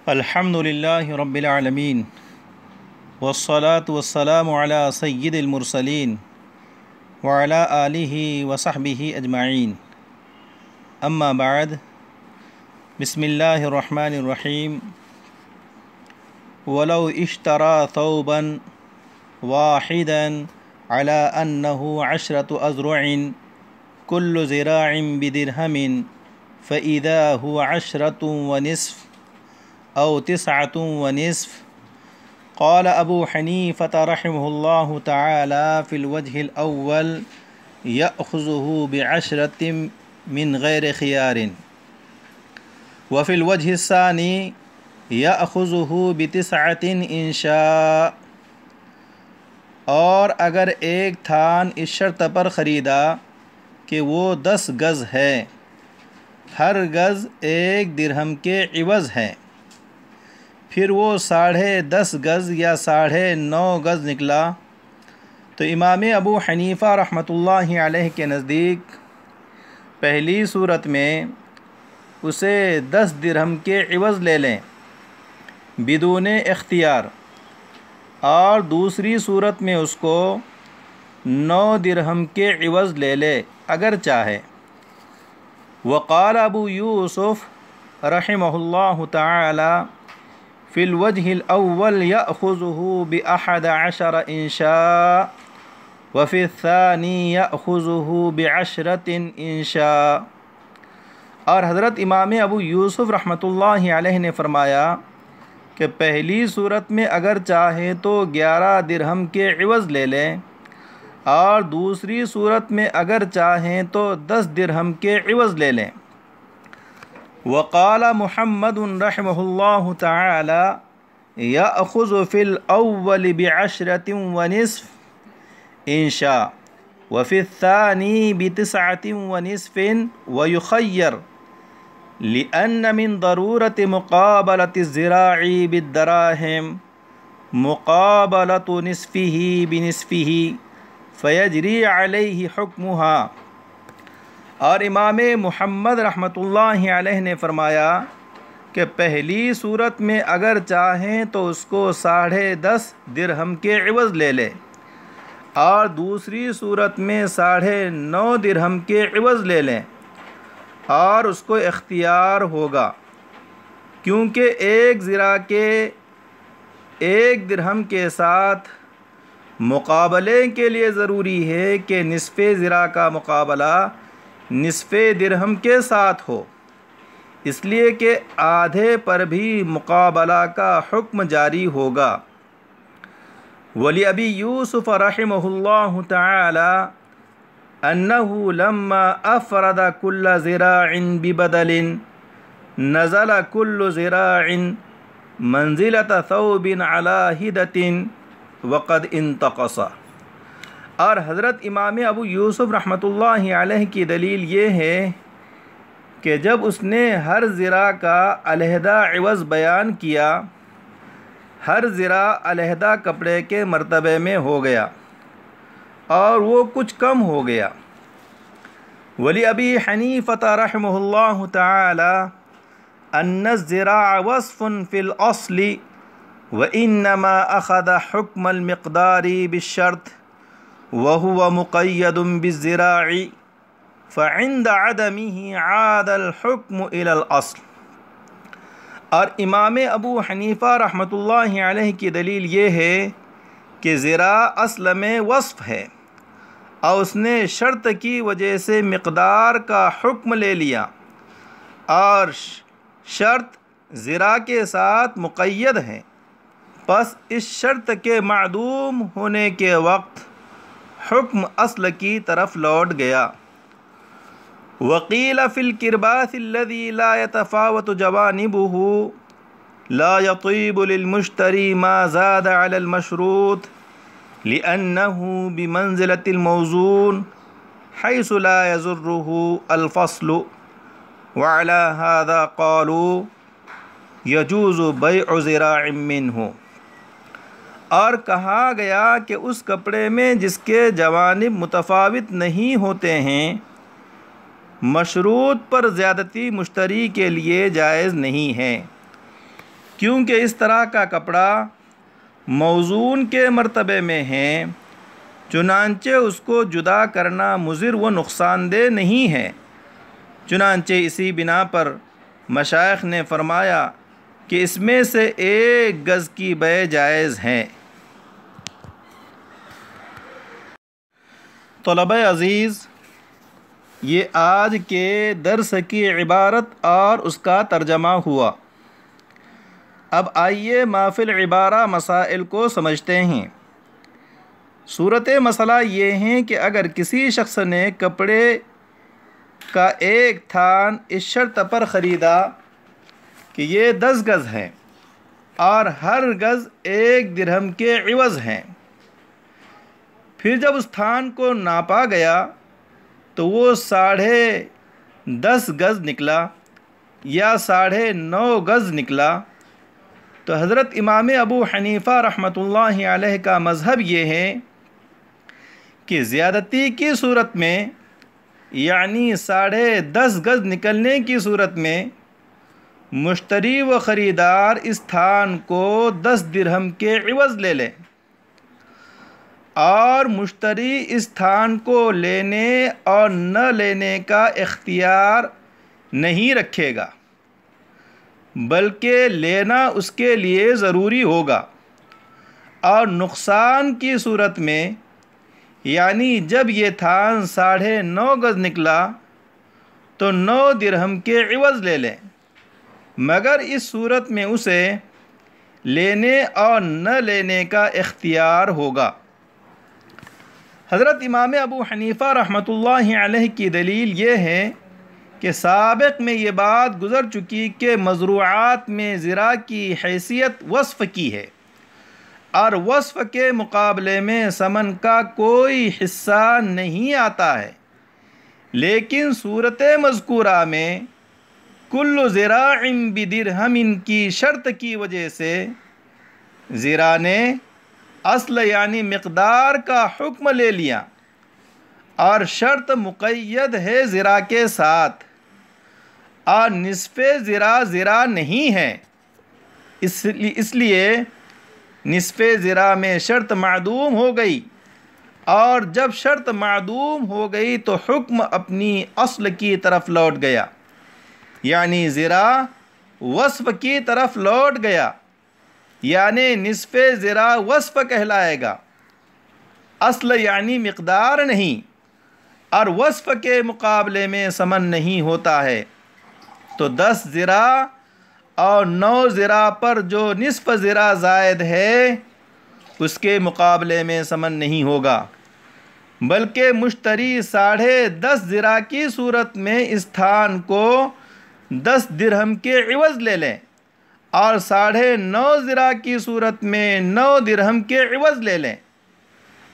الحمدللہ رب العالمین والصلاة والسلام علی سید المرسلین وعلی آلہ وصحبہ اجمعین اما بعد بسم اللہ الرحمن الرحیم ولو اشترى ثوبا واحدا على انه 10 أذرع كل ذراع بدرهم فإذا هو 10 ونصف أو 9 ونصف. قال أبو حنيفة رحمه الله تعالى في الوجه الأول يأخذه ب10 من غير خيار، وفي الوجه الثاني يأخذه ب9 إن شاء. اور اگر ایک تھان اس شرط پر خریدا کہ وہ 10 گز ہے، ہر گز 1 درہم کے عوض ہے، پھر وہ 10.5 گز یا 9.5 گز نکلا، تو امام ابو حنیفہ رحمۃ اللہ علیہ کے نزدیک پہلی صورت میں اسے 10 درہم کے عوض لے لیں بدون اختیار، اور دوسری صورت میں اس کو 9 درہم کے عوض لے لے اگر چاہے. وقال ابو یوسف رحمہ اللہ تعالی فی الوجہ الاول یأخذہ ب11 إن شاء، وفی الثانی یأخذہ ب10 إن شاء. اور حضرت امام ابو یوسف رحمۃ اللہ علیہ نے فرمایا کہ پہلی صورت میں اگر چاہے تو 11 درہم کے عوض لے لیں، اور دوسری صورت میں اگر چاہیں تو 10 درہم کے عوض لے لیں. وقال محمد رحمہ اللہ تعالی یأخذ فی الاول ب10 ونصف إن شاء، وفی الثانی ب9 ونصف ویخیر، لأن من ضرورة مقابلة الذراع بالدراهم مقابلة نصفه بنصفه فیجری علیہ حکمها. اور امام محمد رحمۃ اللہ علیہ نے فرمایا کہ پہلی صورت میں اگر چاہیں تو اس کو 10.5 درہم کے عوض لے لے، اور دوسری صورت میں 9.5 درہم کے عوض لے لیں، اور اس کو اختیار ہوگا، کیونکہ 1 ذراع کے 1 درہم کے ساتھ مقابلے کے لیے ضروری ہے کہ نصف ذراع کا مقابلہ نصف درہم کے ساتھ ہو، اس لیے کہ آدھے پر بھی مقابلہ کا حکم جاری ہوگا. ولی ابی یوسف رحمہ اللہ تعالی انہ لما افرد کل ذراع ببدل نزل کل ذراع منزلۃ ثوب علی ہدۃ وقد انتقص. اور حضرت امام ابو یوسف رحمۃ اللہ علیہ کی دلیل یہ ہے کہ جب اس نے ہر ذراع کا علیحدہ عوض بیان کیا، ہر ذراع علیحدہ کپڑے کے مرتبے میں ہو گیا اور وہ کچھ کم ہو گیا. ولی ابی حنیفۃ رحمہ اللہ تعالی ان الذراع وصف فی الاصل وانما اخذ حکم المقدار بالشرط وهو مقید بالذراع فعند عدمه عاد الحکم الى الاصل. اور امام ابو حنیفہ رحمۃ اللہ علیہ کی دلیل یہ ہے کہ ذراع اصل میں وصف ہے، اور اس نے شرط کی وجہ سے مقدار کا حکم لے لیا، اور شرط ذراع کے ساتھ مقید ہے، پس اس شرط کے معدوم ہونے کے وقت حکم اصل کی طرف لوٹ گیا. وقیل فی الکرباس الذی لا یتفاوت جوانبہ لا یطیب للمشتری ما زاد علی المشروط لأنه بمنزلة الموزون حيث لا يضره الفصل، وعلى هذا قالوا يجوز بيع ذراع منه. اور کہا گیا کہ اس کپڑے میں جس کے جوانب متفاوت نہیں ہوتے ہیں مشروط پر زیادتی مشتری کے لیے جائز نہیں ہے، کیونکہ اس طرح کا کپڑا موزون کے مرتبے میں ہے، چنانچہ اس کو جدا کرنا مضر و نقصان دہ نہیں ہے۔ چنانچہ اسی بنا پر مشائخ نے فرمایا کہ اس میں سے 1 گز کی بیع جائز ہے۔ طلبہ عزیز، یہ آج کے درس کی عبارت اور اس کا ترجمہ ہوا۔ اب آئیے مافی العبارہ مسائل کو سمجھتے ہیں۔ صورت مسئلہ یہ ہے کہ اگر کسی شخص نے کپڑے کا ایک تھان اس شرط پر خریدا کہ یہ 10 گز ہے اور ہر گز 1 درہم کے عوض ہے، پھر جب اس تھان کو ناپا گیا تو وہ 10.5 گز نکلا یا 9.5 گز نکلا، تو حضرت امام ابو حنیفہ رحمۃ اللہ علیہ کا مذہب یہ ہے کہ زیادتی کی صورت میں، یعنی 10.5 گز نکلنے کی صورت میں، مشتری و خریدار اس تھان کو 10 درہم کے عوض لے لیں، اور مشتری اس تھان کو لینے اور نہ لینے کا اختیار نہیں رکھے گا، بلکہ لینا اس کے لیے ضروری ہوگا۔ اور نقصان کی صورت میں، یعنی جب یہ تھان 9.5 گز نکلا تو 9 درہم کے عوض لے لیں، مگر اس صورت میں اسے لینے اور نہ لینے کا اختیار ہوگا۔ حضرت امام ابو حنیفہ رحمۃ اللہ علیہ کی دلیل یہ ہے کہ سابق میں یہ بات گزر چکی کہ مزروعات میں زرع کی حیثیت وصف کی ہے، اور وصف کے مقابلے میں ثمن کا کوئی حصہ نہیں آتا ہے، لیکن صورت مذکورہ میں کل ذراع بدرہم کی شرط کی وجہ سے زرع نے اصل یعنی مقدار کا حکم لے لیا، اور شرط مقید ہے زرع کے ساتھ، اور نصف زرع نہیں ہے، اس لیے نصف زرع میں شرط معدوم ہو گئی، اور جب شرط معدوم ہو گئی تو حکم اپنی اصل کی طرف لوٹ گیا، یعنی زرع وصف کی طرف لوٹ گیا، یعنی نصف زرع وصف کہلائے گا، اصل یعنی مقدار نہیں، اور وصف کے مقابلے میں ثمن نہیں ہوتا ہے، تو 10 زرع اور 9 زرع پر جو نصف زرع زائد ہے اس کے مقابلے میں ثمن نہیں ہوگا، بلکہ مشتری 10.5 زرع کی صورت میں اس تھان کو 10 درہم کے عوض لے لیں، اور 9.5 زرع کی صورت میں 9 درہم کے عوض لے لیں۔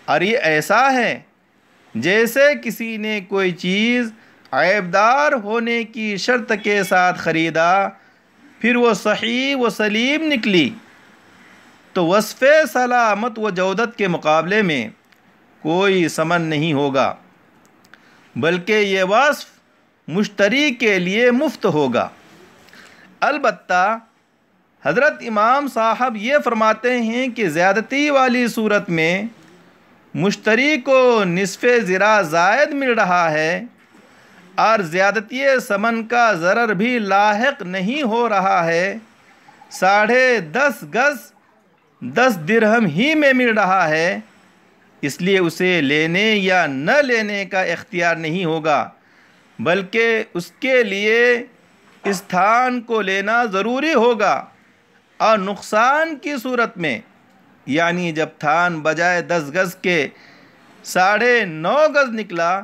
اور یہ ایسا ہے جیسے کسی نے کوئی چیز عیبدار ہونے کی شرط کے ساتھ خریدا، پھر وہ صحیح و سلیم نکلی، تو وصف سلامت و جودت کے مقابلے میں کوئی ثمن نہیں ہوگا، بلکہ یہ وصف مشتری کے لیے مفت ہوگا۔ البتہ حضرت امام صاحب یہ فرماتے ہیں کہ زیادتی والی صورت میں مشتری کو نصف زرع زائد مل رہا ہے، اور زیادتی ثمن کا ضرر بھی لاحق نہیں ہو رہا ہے، 10.5 گز 10 درہم ہی میں مل رہا ہے، اس لیے اسے لینے یا نہ لینے کا اختیار نہیں ہوگا، بلکہ اس کے لیے اس تھان کو لینا ضروری ہوگا۔ اور نقصان کی صورت میں، یعنی جب تھان بجائے 10 گز کے 9.5 گز نکلا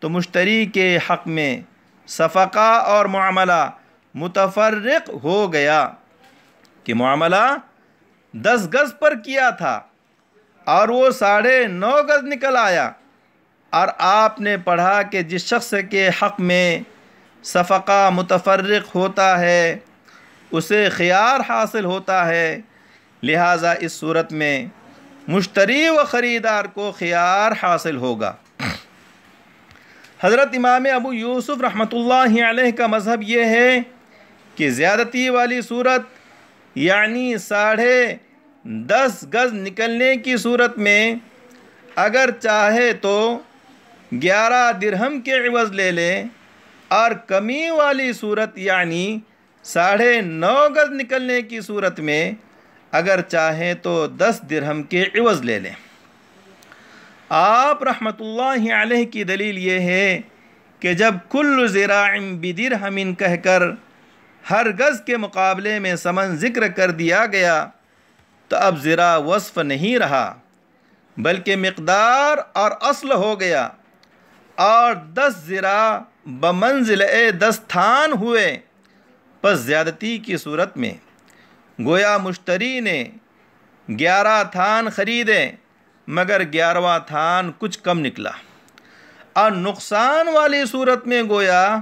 تو مشتری کے حق میں صفقہ اور معاملہ متفرق ہو گیا، کہ معاملہ 10 گز پر کیا تھا اور وہ 9.5 گز نکل آیا، اور آپ نے پڑھا کہ جس شخص کے حق میں صفقہ متفرق ہوتا ہے اسے خیار حاصل ہوتا ہے، لہٰذا اس صورت میں مشتری و خریدار کو خیار حاصل ہوگا۔ حضرت امام ابو یوسف رحمۃ اللہ علیہ کا مذہب یہ ہے کہ زیادتی والی صورت یعنی 10.5 گز نکلنے کی صورت میں اگر چاہے تو 11 درہم کے عوض لے لے، اور کمی والی صورت یعنی 9.5 گز نکلنے کی صورت میں اگر چاہے تو 10 درہم کے عوض لے لیں۔ آپ رحمۃ اللہ علیہ کی دلیل یہ ہے کہ جب کل ذراع بدرہم کہہ کر ہر گز کے مقابلے میں ثمن ذکر کر دیا گیا تو اب ذراع وصف نہیں رہا بلکہ مقدار اور اصل ہو گیا، اور 10 ذراع بمنزل 10 تھان ہوئے۔ پس زیادتی کی صورت میں گویا مشتری نے 11 تھان خریدے مگر 11واں تھان کچھ کم نکلا، اور نقصان والی صورت میں گویا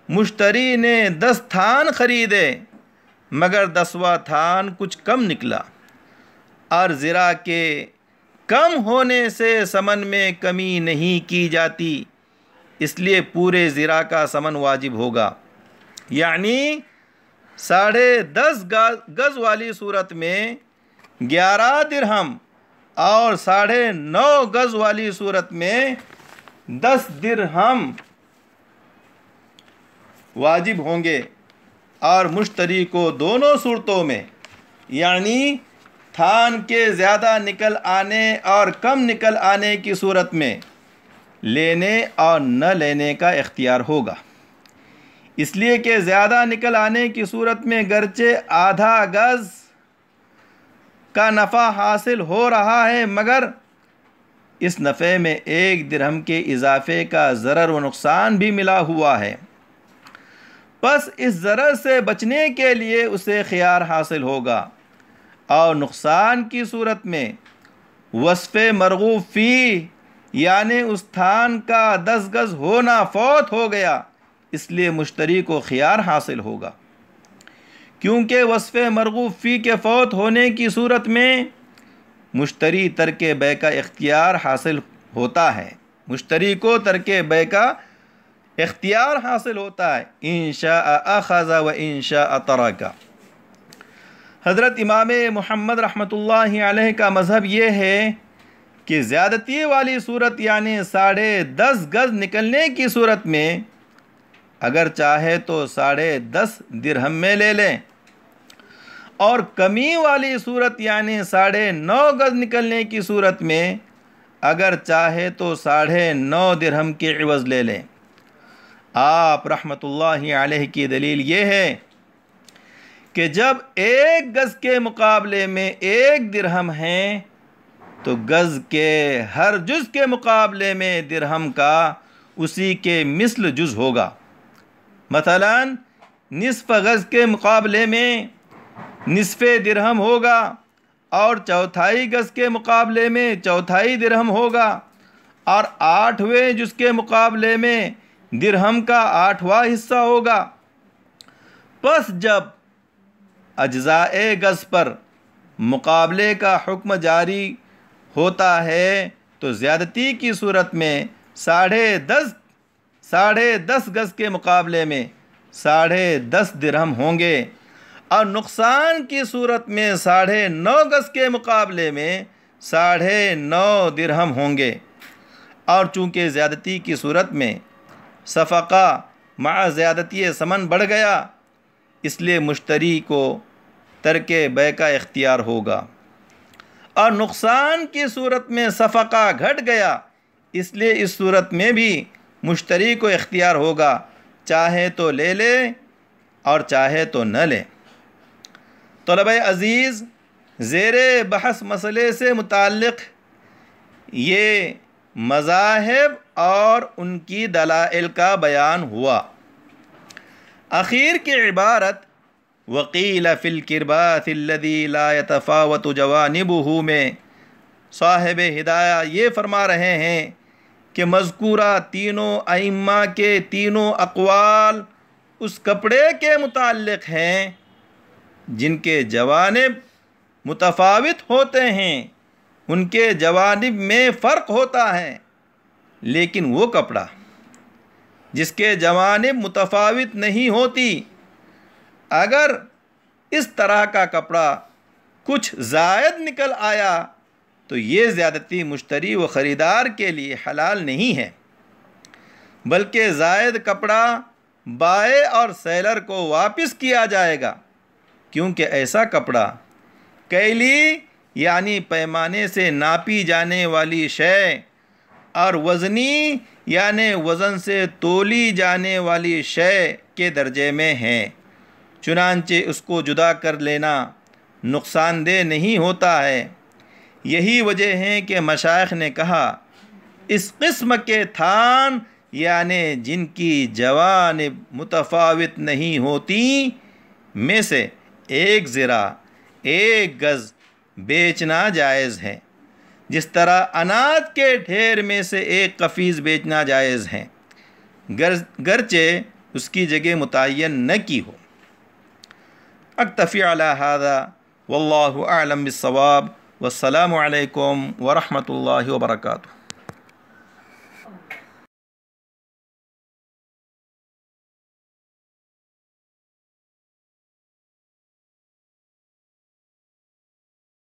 مشتری نے 10 تھان خریدے مگر 10واں تھان کچھ کم نکلا، اور ذراع کے کم ہونے سے ثمن میں کمی نہیں کی جاتی، اس لیے پورے ذراع کا ثمن واجب ہوگا۔ یعنی 10.5 گز والی صورت میں 11 درہم اور 9.5 گز والی صورت میں 10 درہم واجب ہوں گے، اور مشتری کو دونوں صورتوں میں یعنی تھان کے زیادہ نکل آنے اور کم نکل آنے کی صورت میں لینے اور نہ لینے کا اختیار ہوگا، اس لیے کہ زیادہ نکل آنے کی صورت میں گرچہ آدھا گز کا نفع حاصل ہو رہا ہے مگر اس نفع میں 1 درہم کے اضافے کا ضرر و نقصان بھی ملا ہوا ہے، پس اس ضرر سے بچنے کے لیے اسے خیار حاصل ہوگا، اور نقصان کی صورت میں وصف مرغوب فی یعنی اس تھان کا 10 گز ہونا فوت ہو گیا، اس لیے مشتری کو خیار حاصل ہوگا، کیونکہ وصف مرغوب فی کے فوت ہونے کی صورت میں مشتری ترک بیع کا اختیار حاصل ہوتا ہے، مشتری کو ترک بیع کا اختیار حاصل ہوتا ہے، ان شاء اخذ و ان شاء ترک۔ حضرت امام محمد رحمۃ اللہ علیہ کا مذہب یہ ہے کہ زیادتی والی صورت یعنی 10.5 گز نکلنے کی صورت میں اگر چاہے تو 10.5 درہم میں لے لیں، اور کمی والی صورت یعنی 9.5 گز نکلنے کی صورت میں اگر چاہے تو 9.5 درہم کے عوض لے لیں۔ آپ رحمۃ اللہ علیہ کی دلیل یہ ہے کہ جب 1 گز کے مقابلے میں 1 درہم ہیں تو گز کے ہر جز کے مقابلے میں درہم کا اسی کے مثل جز ہوگا۔ مثلا نصف گز کے مقابلے میں نصف درہم ہوگا، اور 1/4 گز کے مقابلے میں 1/4 درہم ہوگا، اور 8ویں جز کے مقابلے میں درہم کا 8واں حصہ ہوگا۔ پس جب اجزائے گز پر مقابلے کا حکم جاری ہوتا ہے تو زیادتی کی صورت میں 10.5 گز کے مقابلے میں 10.5 درہم ہوں گے، اور نقصان کی صورت میں 9.5 گز کے مقابلے میں 9.5 درہم ہوں گے، اور چونکہ زیادتی کی صورت میں صفقہ مع زیادتی ثمن بڑھ گیا اس لیے مشتری کو ترک بیع کا اختیار ہوگا، اور نقصان کی صورت میں صفقہ گھٹ گیا اس لیے اس صورت میں بھی مشتری کو اختیار ہوگا، چاہے تو لے لے اور چاہے تو نہ لے۔ طلبہ عزیز، زیر بحث مسئلے سے متعلق یہ مذاہب اور ان کی دلائل کا بیان ہوا۔ اخیر کی عبارت وقیل فی الکرباث الذی لا یتفاوت جوانبہ میں صاحب ہدایہ یہ فرما رہے ہیں کہ مذکورہ تینوں ائمہ کے تینوں اقوال اس کپڑے کے متعلق ہیں جن کے جوانب متفاوت ہوتے ہیں، ان کے جوانب میں فرق ہوتا ہے، لیکن وہ کپڑا جس کے جوانب متفاوت نہیں ہوتی، اگر اس طرح کا کپڑا کچھ زائد نکل آیا تو یہ زیادتی مشتری و خریدار کے لیے حلال نہیں ہے، بلکہ زائد کپڑا بائع اور سیلر کو واپس کیا جائے گا، کیونکہ ایسا کپڑا کیلی یعنی پیمانے سے ناپی جانے والی شے اور وزنی یعنی وزن سے تولی جانے والی شے کے درجے میں ہے، چنانچہ اس کو جدا کر لینا نقصان دہ نہیں ہوتا ہے۔ یہی وجہ ہے کہ مشائخ نے کہا اس قسم کے تھان یعنی جن کی جوانب متفاوت نہیں ہوتی میں سے ایک ذراع 1 گز بیچنا جائز ہے، جس طرح اناج کے ڈھیر میں سے 1 قفیز بیچنا جائز ہے، گرچہ اس کی جگہ متعین نہ کی ہو۔ اکتفی علی ھذا واللہ اعلم بالصواب، والسلام علیکم ورحمۃ اللہ وبرکاتہ۔